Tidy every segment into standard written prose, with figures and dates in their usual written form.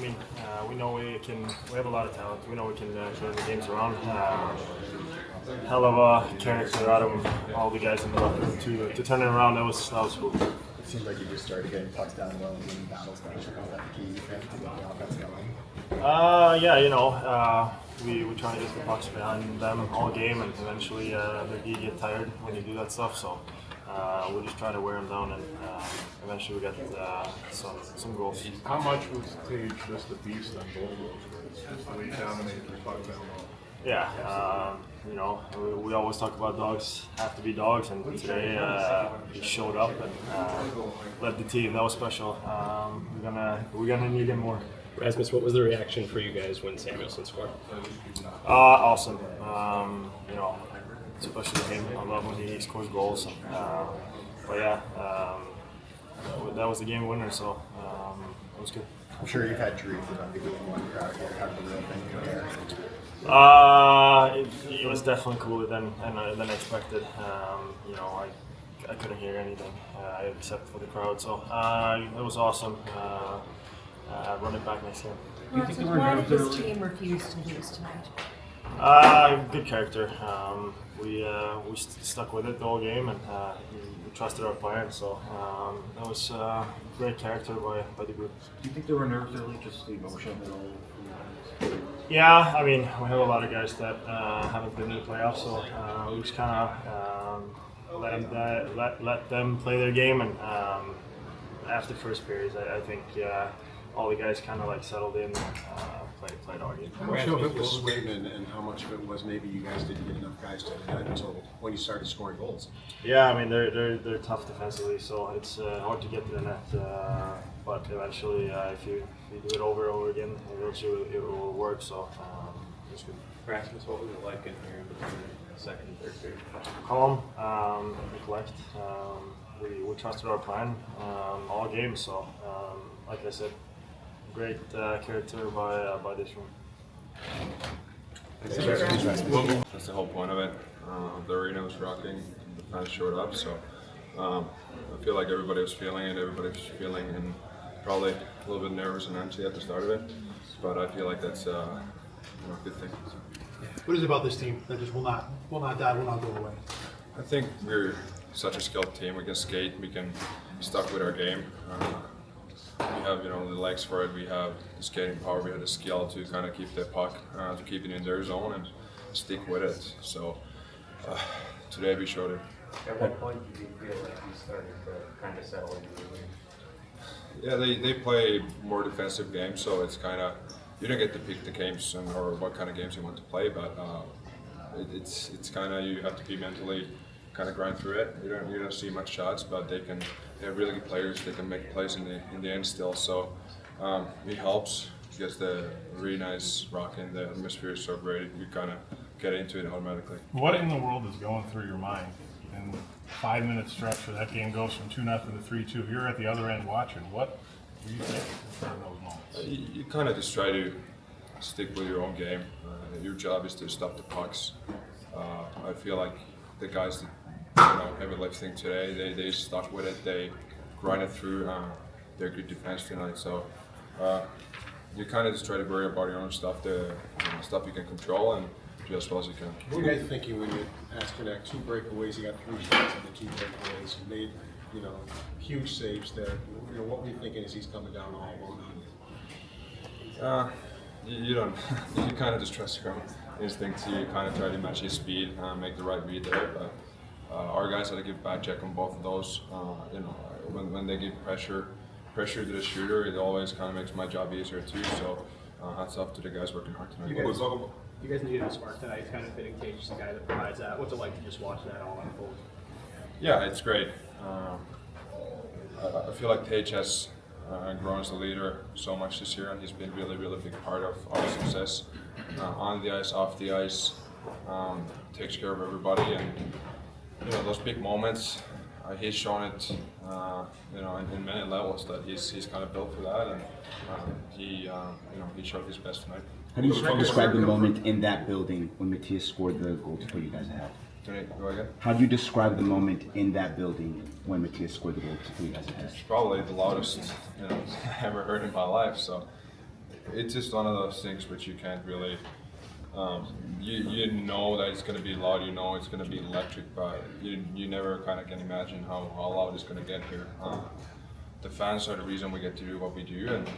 mean, we know we have a lot of talent. We know we can turn the games around. Hell of a character out of all the guys in the locker room to turn it around. That was cool. It seems like you just started getting pucks down well and winning battles. Was that the key to get the offense going? Yeah, we try to get the pucks behind them all game, and eventually they get tired when you do that stuff. So we'll just try to wear them down, and eventually we get some goals. How much was Tage just a beast on both of those guys? Just the way he dominated the puck down low. Yeah, we always talk about dogs have to be dogs, and today he showed up and led the team. That was special. We're gonna need him more. Rasmus, what was the reaction for you guys when Samuelsson scored? Awesome. Especially him. I love when he scores goals. But yeah, that was the game winner, so it was good. I'm sure you've had dreams about being one crowd here. How did the real thing compare? It was definitely cooler than expected. I couldn't hear anything except for the crowd, so it was awesome. Running back next game. Why did this team refuse to lose tonight? Good character. We stuck with it the whole game, and we trusted our plan. So that was great character by the group. Do you think there were nerves early, just the emotion and all? Yeah, I mean, we have a lot of guys that haven't been in the playoffs, so we just kind of let them play their game, and after first periods, I think all the guys kind of like settled in, played our game. How much of it was swing and how much of it was maybe you guys didn't get enough guys to get until when you started scoring goals? Yeah, I mean they're tough defensively, so it's hard to get to the net. But eventually, if you do it over and over again, eventually it will work. So it's good. Rasmus, what was it like in here between the second and third period? Calm, neglect. We trusted our plan all game. So like I said, great character by this room. That's the whole point of it. The arena was rocking, the fans showed up, so I feel like everybody was feeling it, and probably a little bit nervous and anxious at the start of it, but I feel like that's a good thing. What is it about this team that just will not die, will not go away? I think we're such a skilled team. We can skate, we can be stuck with our game. We have the legs for it, we have the skating power, we have the skill to kind of keep the puck, to keep it in their zone and stick with it. So today we showed it. At what point did you feel like you started to kind of settle into the game? Yeah, they play more defensive games, so it's kind of, you don't get to pick the games or what kind of games you want to play, but it's kind of, you have to be mentally kind of grind through it. You don't see much shots, but they have really good players. They can make plays in the end still. So it helps because the really nice rock and the atmosphere is so great. You kind of get into it automatically. What in the world is going through your mind in 5 minute stretch where that game goes from 2-0 to 3-2? You're at the other end watching. What do you think in those moments? You kind of just try to stick with your own game. Your job is to stop the pucks. I feel like the guys that heavy lifting today, they stuck with it. They grinded through. They're good defense tonight. So you kind of just try to worry about your own stuff, the stuff you can control, and do as well as you can. What were you thinking when you asked for that 2 breakaways? You got 3 shots in the 2 breakaways. You made huge saves there. What were you thinking as he's coming down all alone? You don't. You kind of just trust your own instincts. You kind of try to match his speed, make the right read there. But our guys had to give back check on both of those. When they give pressure to the shooter, it always kind of makes my job easier too. So hats off to the guys working hard tonight. You guys needed a spark tonight, kind of fitting Tage is the guy that provides that. What's it like to just watch that all unfold? Yeah, it's great. I feel like Tage has grown as a leader so much this year, and he's been really, really big part of our success on the ice, off the ice. Takes care of everybody, and those big moments. He's shown it, in many levels that he's kind of built for that, and he showed his best tonight. How do you describe the moment in that building when Mattias scored the goal to put you guys ahead? Go again? How do you describe the moment in that building when Mattias scored the goal to put you guys ahead? It's probably the loudest I ever heard in my life. So it's just one of those things which you can't really. You know that it's going to be loud, you know it's going to be electric, but you never kind of can imagine how loud it's going to get here. The fans are the reason we get to do what we do, and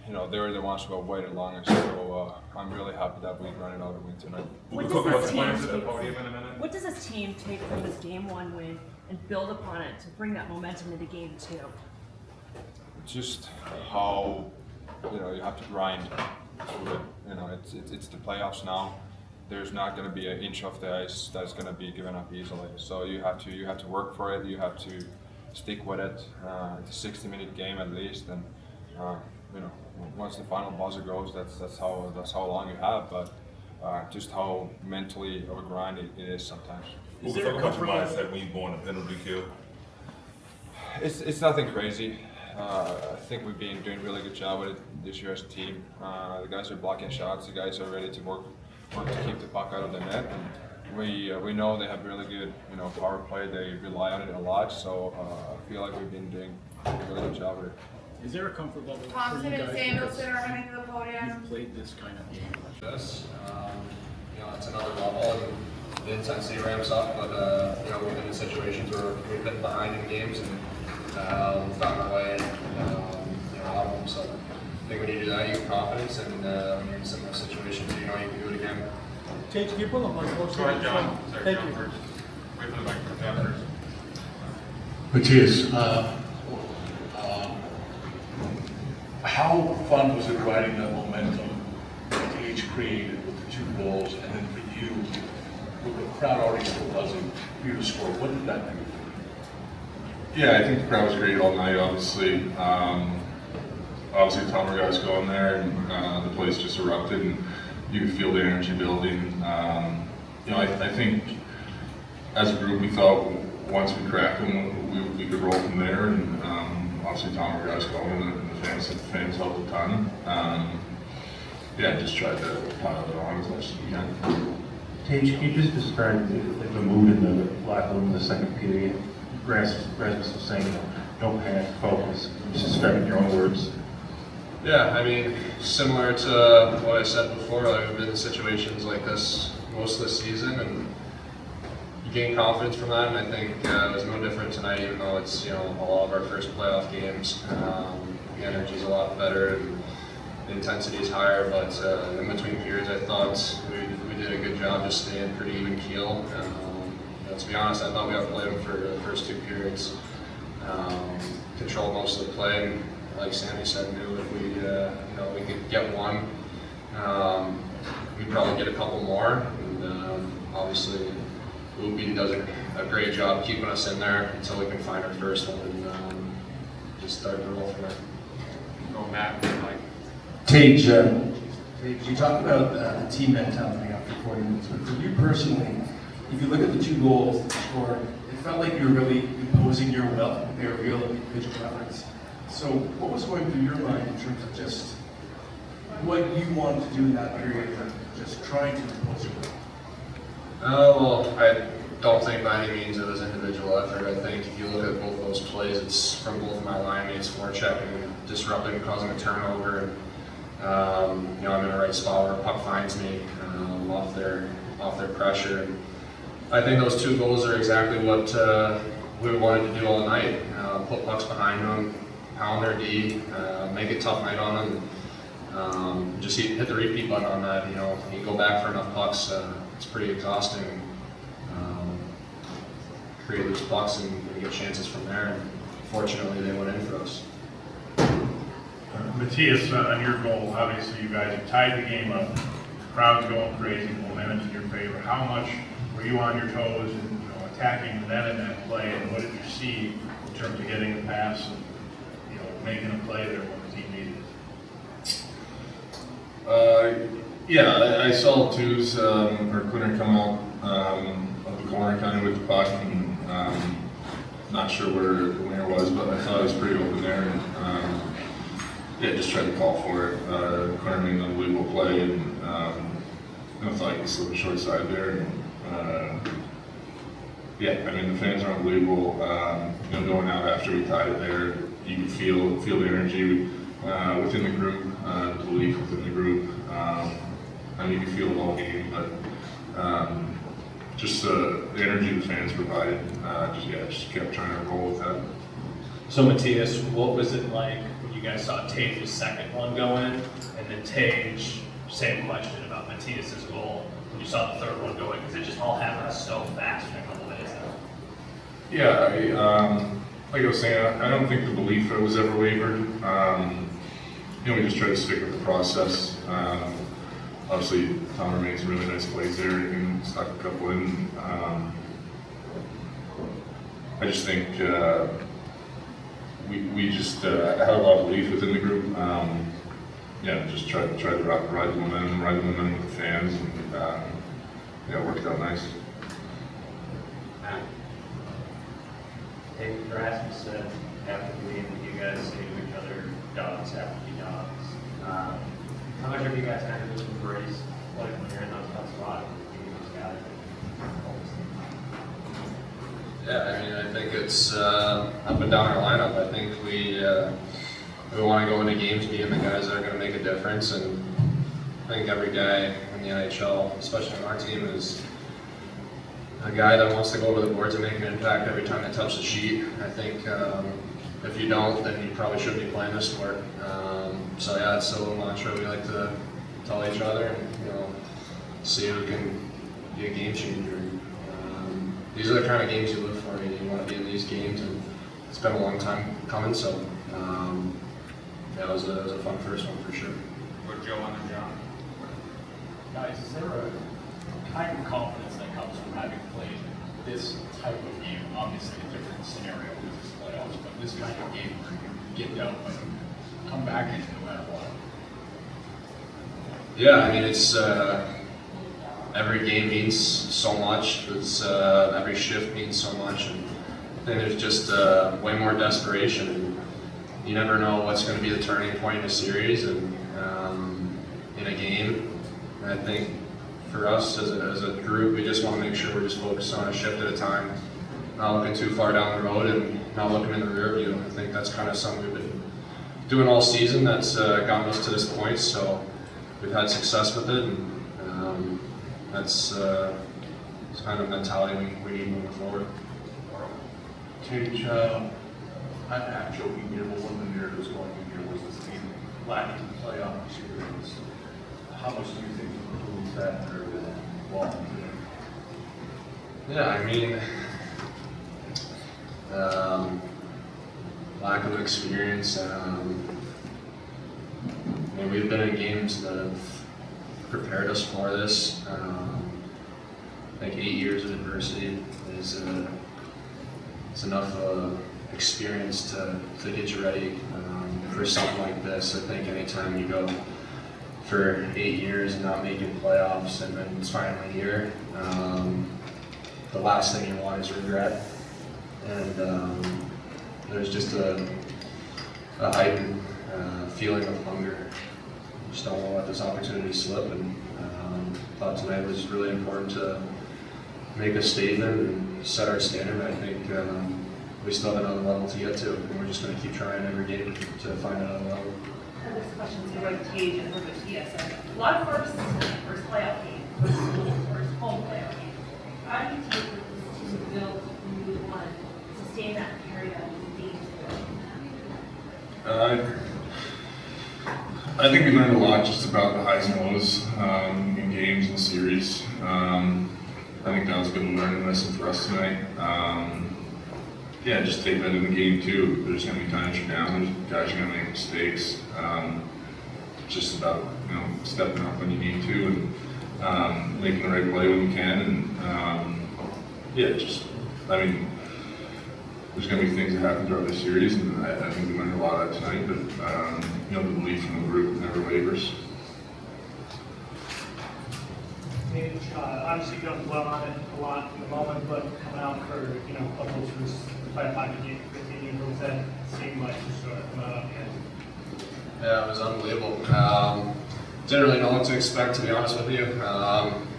you know they're the ones who have waited longest. So I'm really happy that we run it out of win tonight. What does this team take from this game one win and build upon it to bring that momentum into game two? Just how you have to grind through it. You know, it's the playoffs now. There's not going to be an inch of the ice that's going to be given up easily. So you have to work for it. You have to stick with it. It's a 60-minute game at least, and once the final buzzer goes, that's how long you have. But just how mentally of a grind it is sometimes. Is there a comfort mindset when you go on a penalty kill? It's nothing crazy. I think we've been doing a really good job with it this year as a team. The guys are blocking shots. The guys are ready to work to keep the puck out of the net. And we know they have really good power play. They rely on it a lot. So I feel like we've been doing a really good job with it. Is there a comfort level Thompson for you and guys Samuelsson are heading to the podium. you've played this kind of game? Yes, it's another level. The intensity ramps up, but we've been in situations where we've been behind in games and we've found our way out of them. So I think when you do that, you have confidence, and in similar situations, you know you can do it again. Tage, can you pull up my close? Go ahead, John. Thank you. First. Wait for the microphone. John first. Mattias, how fun was it riding that momentum that Tage created with the 2 goals, and then for you, with the crowd already still buzzing, for you to score? What did that do? Yeah, I think the crowd was great all night, obviously. Obviously the Tomer guys go in there, and the place just erupted, and you could feel the energy building. I think as a group we thought once we cracked them, we could roll from there, and obviously Tomer guys going, and the fans helped a ton. Just tried to pile it on as much as we can. Tage, can you just describe the mood in the locker room in the second period? Rasmus was saying, don't panic, focus. Just describe it in your own words. Yeah, I mean, similar to what I said before, I've been in situations like this most of the season, and you gain confidence from that, and I think it was no different tonight, even though it's all of our first playoff games. The energy's a lot better, and the intensity is higher, but in between periods, I thought we did a good job just staying pretty even keel. To be honest, I thought we outplayed them for the first 2 periods. Controlled most of the play, and like Sammy said, knew if we could get one, we'd probably get a couple more. And obviously, Luukkonen does a great job keeping us in there until we can find our first one and just start to roll from there. Go Matt, Mike. Tage, you talked about the team mentality after 40 minutes, but for you personally, if you look at the 2 goals that you scored, it felt like you were really imposing your will. They were real individual efforts. So what was going through your mind in terms of just what you wanted to do in that period, and just trying to impose your will? Well, I don't think by any means it was individual effort. I think if you look at both those plays, it's from both of my line mates forechecking, disrupting, causing a turnover, and I'm in the right spot where a puck finds me off their pressure. And I think those 2 goals are exactly what we wanted to do all night. Put pucks behind them, pound their D, make a tough night on them. Just hit the repeat button on that. You go back for enough pucks, it's pretty exhausting. Create those pucks and get chances from there. And fortunately, they went in for us. Mattias, on your goal, obviously you guys have tied the game up. The crowd's going crazy, the momentum's in your favor. How much were you on your toes and attacking the net in that play, and what did you see in terms of getting the pass and making a play there when the team needed it? I saw Twos or Kuner come out of the corner kind of with the puck, and not sure where the winger was, but I thought it was pretty open there, and just tried to call for it. Kuner made an unbelievable play, and I thought he slipped a short side there. And, the fans are unbelievable. Going out after we tied it there, you could feel the energy within the group. belief within the group. I mean, you can feel it all game, but just the energy the fans provided, just kept trying to roll with that. So Mattias, what was it like when you guys saw Tage's second one go in, and then Tage, same question about Mattias's goal, when you saw the third one go in, because it just all happened so fast in a couple minutes now. Yeah, like I was saying, I don't think the belief that was ever wavered. We just tried to stick with the process. Obviously, Tom made some really nice plays there and stuck a couple in. I just think we just had a lot of belief within the group. Just try to ride the momentum with the fans, and it worked out nice. Hey, Rasmus said after the game that you guys say to each other, dogs have to be dogs. How much have you guys kind of just embraced, like when you're in those tough spots, those guys? Yeah, I mean, I think it's up and down our lineup. I think we want to go into games being the guys that are going to make a difference, and I think every guy in the NHL, especially on our team, is a guy that wants to go over the boards and make an impact every time they touch the sheet. I think if you don't, then you probably shouldn't be playing this sport. So yeah, it's a little mantra we like to tell each other, and see who can be a game changer. These are the kind of games you live for. You want to be in these games, and it's been a long time coming. So it was a fun first one for sure. With Joe on the job. Guys, is there a kind of confidence that comes from having played this type of game? Obviously a different scenario with this playoffs, but this kind of game where you get down but come back in no matter what. Yeah, I mean, it's every game means so much. It's every shift means so much, and I think there's just way more desperation. And you never know what's going to be the turning point in a series and in a game. And I think for us as a group, we just want to make sure we're just focused on a shift at a time, not looking too far down the road and not looking in the rear view. I think that's kind of something we've been doing all season that's gotten us to this point. So we've had success with it, and that's kind of mentality we need moving forward. Tage, I'm not joking here, but one of the narratives going in here was this team lacking playoff experience. How much do you think improves that narrative walking today? Yeah, I mean, lack of experience. We've been in games that have prepared us for this. I think 8 years of adversity is enough experience to get you ready for something like this. I think anytime you go for 8 years and not making playoffs and then it's finally here, the last thing you want is regret. And there's just a heightened feeling of hunger. Just don't want to let this opportunity slip, and thought tonight was really important to make a statement and set our standard. I think we still have another level to get to, and we're just going to keep trying every game to find another level. This question's for both Tage and for Mattias. A lot of first playoff game, first home playoff game. How do you take this team built from year one, sustain that, and carry that into games? I think we learned a lot just about the highs and lows in games and series. I think that was a good learning lesson for us tonight. Just take that in the game too. There's going to be times you're down. There's guys are going to make mistakes. Just about stepping up when you need to and making the right play when you can. And there's going to be things that happen throughout the series, and I think we learned a lot of that tonight. But the belief in the group never wavers. Tage, obviously don't dwell on it a lot in the moment, but coming out for a close fight hockey game for 15 years, what does that seem like to start coming out again? Yeah, it was unbelievable. Didn't really know what to expect, to be honest with you.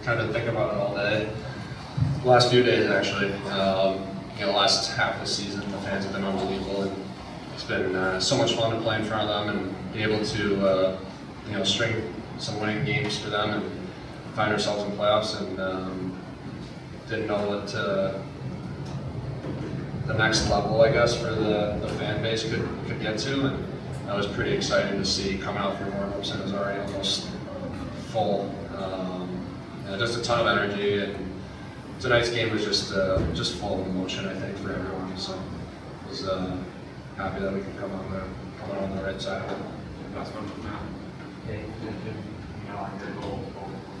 Kind of think about it all day. The last few days, actually. The last half of the season, the fans have been unbelievable, and it's been so much fun to play in front of them and be able to string some winning games for them and find ourselves in playoffs, and didn't know what the next level, I guess, for the fan base could get to, and that was pretty exciting to see coming out for warm-ups, and it was already almost full. And just a ton of energy, and tonight's game was just full of emotion, I think, for everyone. So I was happy that we could come on the right side of it. Last one from Matt. Hey, on your goal,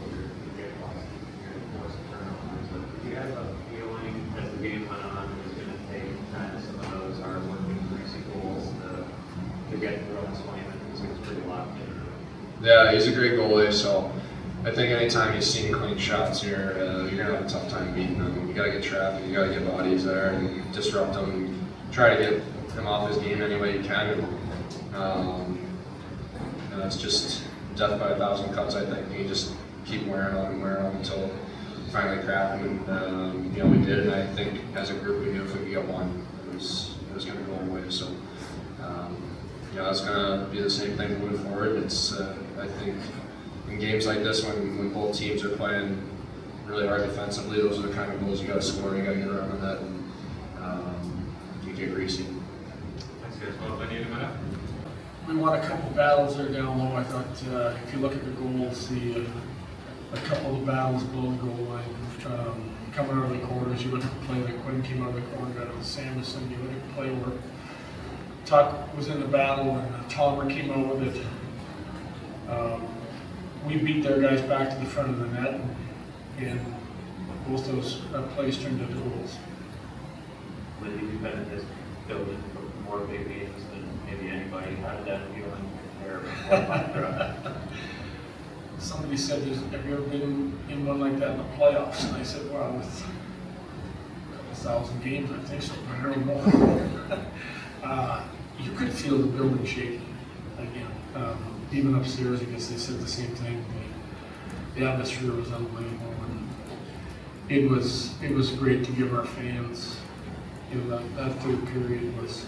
you get lost, you're forced to turn on. So do you have a feeling as the game went on, it was going to take kind of some of those hard-working, greasy goals to get through on Swayman? Because he was pretty locked in. Yeah, he's a great goalie, so I think anytime you've seen clean shots here, you're going to have a tough time beating them. You got to get traffic, you got to get bodies there and disrupt them, try to get him off his game any way you can. And it's just death by 1,000 cuts, I think. You just keep wearing on until you finally crack him. And we did, and I think as a group we knew if we could get one, it was going to go away. So that's going to be the same thing moving forward. It's I think in games like this, when both teams are playing really hard defensively, those are the kind of goals you got to score. You got to get around the net, and you get greasy. Thanks, guys. Well, I need a minute. We won a couple battles there down low. I thought if you look at the goals, a couple of battles below the goal line, coming out of the corners. You look at the play that Quinn came out of the corner, got it with Samuelsson. You look at the play where Tuck was in the battle and Tomer came out with it. We beat their guys back to the front of the net, and both those plays turned into goals. Lindy, you've been in this building for more big games than maybe anybody. How did that feeling compare? Somebody said, have you ever been in one like that in the playoffs? And I said, well, with a couple thousand games, I think so, but I don't know. You could feel the building shaking again. Even upstairs, I guess they said the same thing. The atmosphere was unbelievable, and it was great to give our fans. That third period was,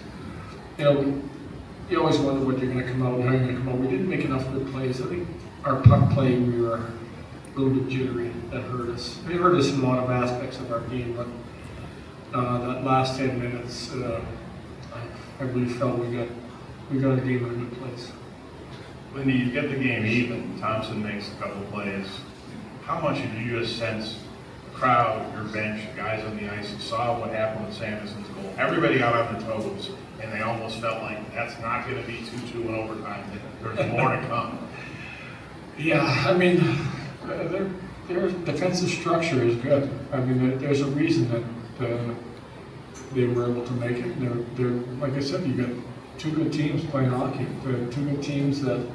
you always wonder what you're going to come out and how you're going to come out. We didn't make enough good plays. I think our puck play, we were a little bit jittery. That hurt us. It hurt us in a lot of aspects of our game, but that last 10 minutes, I really felt we got a game in a good place. Lindy, you get the game even. Thompson makes a couple plays. How much did you just sense the crowd, your bench, the guys on the ice, saw what happened with Samuelsson's goal? Everybody got on their toes, and they almost felt like that's not going to be 2-2 in overtime. There's more to come. Yeah, I mean, their defensive structure is good. I mean, there's a reason that they were able to make it. They're like I said, you got two good teams playing hockey. They're two good teams that,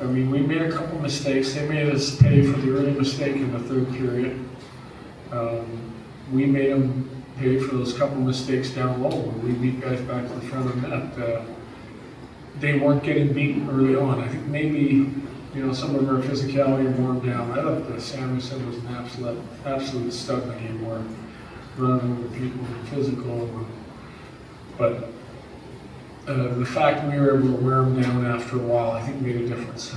I mean, we made a couple mistakes. They made us pay for the early mistake in the third period. We made them pay for those couple mistakes down low when we beat guys back to the front of the net. They weren't getting beaten early on. I think maybe, some of our physicality warmed down. I thought that Samuelsson was an absolute stud in the game, where running over people and physical. But the fact we were able to wear them down after a while, I think made a difference.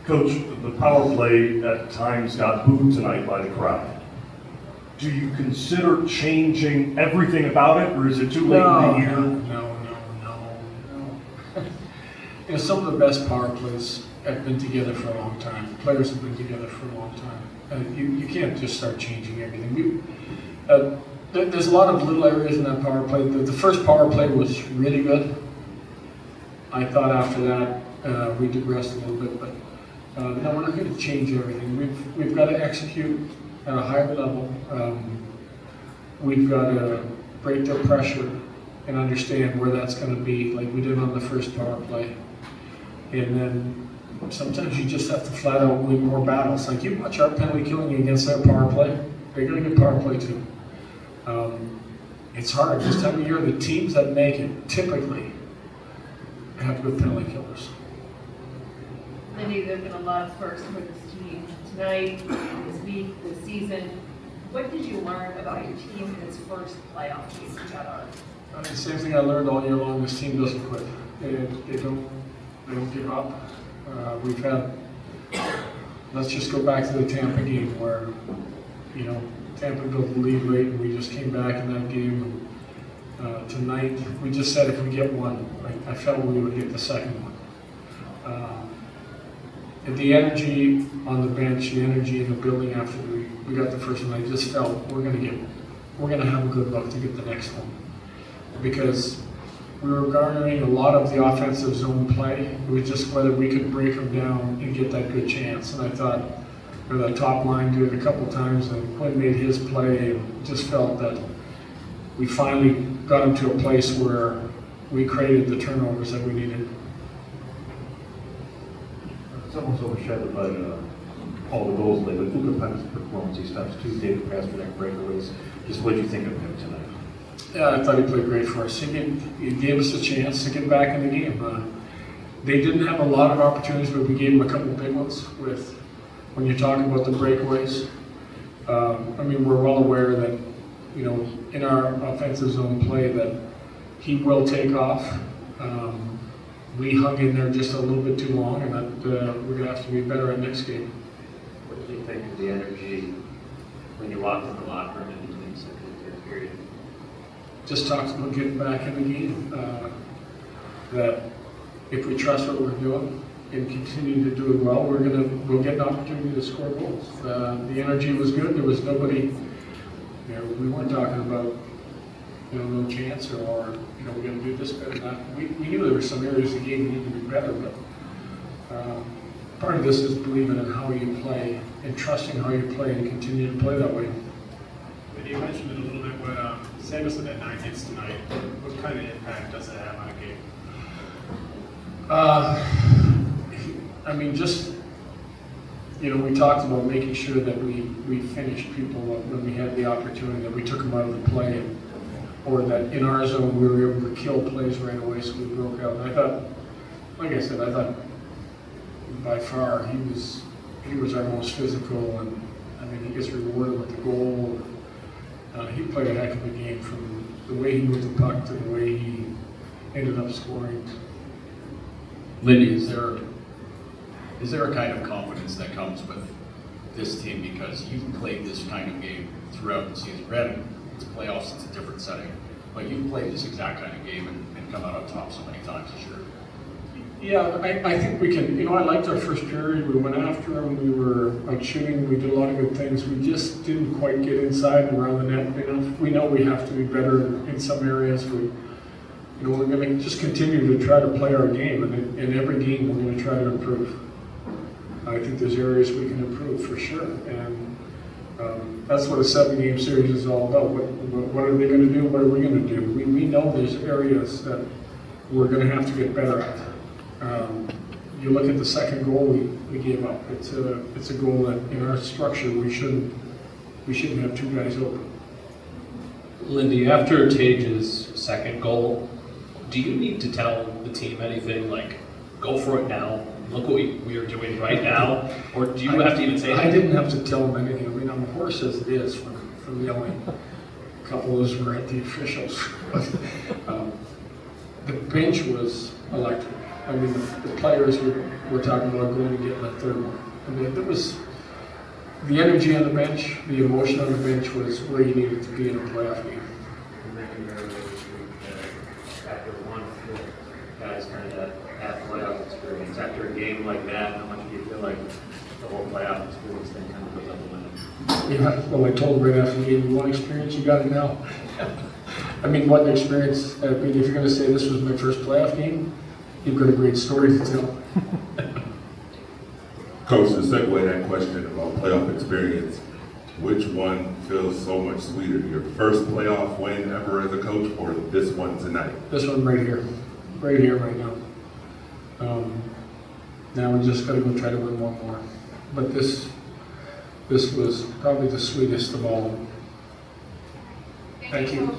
Coach, the power play at times got booed tonight by the crowd. Do you consider changing everything about it, or is it too late in the year? No. Some of the best power plays have been together for a long time. Players have been together for a long time. You can't just start changing everything. There's a lot of little areas in that power play. The first power play was really good. I thought after that we digressed a little bit, but no, we're not going to change everything. We've got to execute at a higher level. We've got to break the pressure and understand where that's going to be, like we did on the first power play. And then sometimes you just have to flat out win more battles. Like you watch our penalty killing against their power play. They're going to get power play too. It's hard. This time of year, the teams that make it typically have good penalty killers. Lindy, there have been a lot of firsts for this team tonight, this week, this season. What did you learn about your team in its first playoff game together? The same thing I learned all year long. This team doesn't quit. They don't give up. We've had, let's just go back to the Tampa game where, you know, Tampa built the lead late and we just came back in that game. And, tonight, we just said if we get one, I felt we would get the second one. And the energy on the bench, the energy in the building after we got the first one, I just felt we're gonna have a good look to get the next one. Because we were garnering a lot of the offensive zone play. It was just whether we could break them down and get that good chance. And I thought, the top line did it a couple times, and Quinn made his play, and just felt that we finally got him to a place where we created the turnovers that we needed. It's almost overshadowed by all the goals lately. Ukko-Pekka's performance, he stops 2 David Pasternak breakaways. Just what did you think of him tonight? Yeah, I thought he played great for us. He gave us a chance to get back in the game. They didn't have a lot of opportunities, but we gave him a couple big ones. When you're talking about the breakaways, I mean, we're well aware that, you know, in our offensive zone play that he will take off. We hung in there just a little bit too long, and that we're going to have to be better at next game. What did you think of the energy when you walked in the locker room in between second and third period? Just talks about getting back in the game. That if we trust what we're doing and continue to do it well, we'll get an opportunity to score goals. The energy was good. There was nobody. You know, we weren't talking about, you know, no chance or you know, we're going to do this better than that. We knew there were some areas of the game that needed to be better, but part of this is believing in how you play and trusting how you play and continue to play that way. You mentioned it a little bit when Samuelsson had 9 hits tonight. What kind of impact does that have on a game? I mean, just, you know, we talked about making sure that we finished people when we had the opportunity, that we took them out of the play, or that in our zone we were able to kill plays right away, so we broke out. And I thought, like I said, I thought by far he was our most physical, and I mean, he gets rewarded with the goal. He played a heck of a game from the way he moved the puck to the way he ended up scoring. Lindy, is there a kind of confidence that comes with this team because you've played this kind of game throughout the season? Granted, it's playoffs, it's a different setting, but you've played this exact kind of game and come out on top so many times this year. Yeah, I think we can. You know, I liked our first period. We went after them. We were out shooting. We did a lot of good things. We just didn't quite get inside and around the net enough. We know we have to be better in some areas. We're going to just continue to try to play our game, and in every game we're going to try to improve. I think there's areas we can improve for sure, and that's what a 7-game series is all about. What are they going to do? What are we going to do? We know there's areas that we're going to have to get better at. You look at the second goal we gave up. It's a goal that in our structure we shouldn't have 2 guys open. Lindy, after Tage's second goal, do you need to tell the team anything like, go for it now, look what we are doing right now, or do you have to even say anything? I didn't have to tell them anything. I mean, I'm hoarse as it is from yelling. A couple of those were at the officials. The bench was electric. I mean, the players were talking about going and getting that third one. I mean, there was the energy on the bench, the emotion on the bench was where you needed to be in a playoff game. You mentioned earlier after one, guys kind of that playoff experience. After a game like that, how much do you feel like the whole playoff experience then kind of goes up the window? Yeah, well, I told right after the game, one experience, you got it now. I mean, what experience? I mean, if you're going to say this was my first playoff game, you've got a great story to tell. Coach, to segue that question about playoff experience, which one feels so much sweeter? Your first playoff win ever as a coach, or this one tonight? This one right here, right now. Now we just got to go try to win one more. But this was probably the sweetest of all. Thank you.